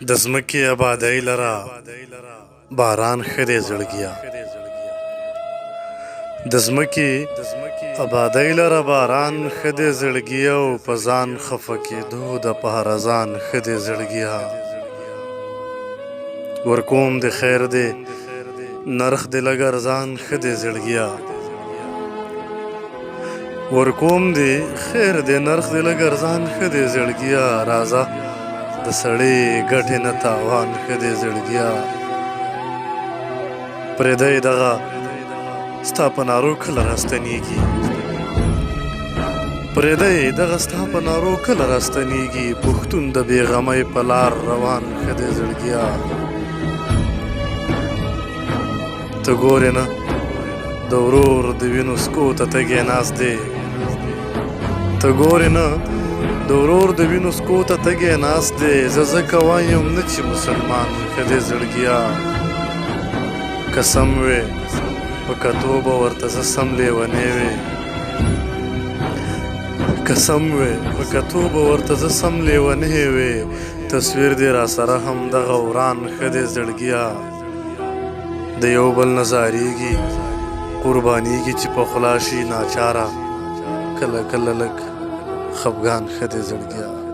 د ځمکې ابادۍ لره باران ښه دی زړګیه. د ځمکې ابادۍ لره باران ښه دی زړګیه، او په ځان خفه کېدو د پهرزان ښه دی زړګیه. ورکوم د خیر دی نرخ د لږ ارزان ښه دی زړګیه. ورکوم دی خیر دی نرخ د لږ ارزان ښه دی زړګیه. راځه د سړی ګټې نه تاوان ښه دی زړګیه. پرېږدی دغه ستا په نارو کله راستنېږي، پرېږدی دغه ستا په نارو کله راستنېږي. پښتون د بېغمۍ په لار روان ښه دی زړګیه. ته ګورې نه د ورور د وینو سکو ته تږی ناست دی، ته ګورې نه د ورور د وینو سکو ته تږی ناست دی. زه ځکه وایم نه چې مسلمان ښه دی زړګیه. قسم وې په کتو به ورته زه سم لیونی وې، قسم وې په کتو به ورته زه سم لیونی وې. تصویر دې را سره هم دغه وران ښه دی زړګیه. د یو بل نه زارېږي قربانېږي چې په خوله شي ناچاره، کله کله لږ خفګان ښه دی زړګیه.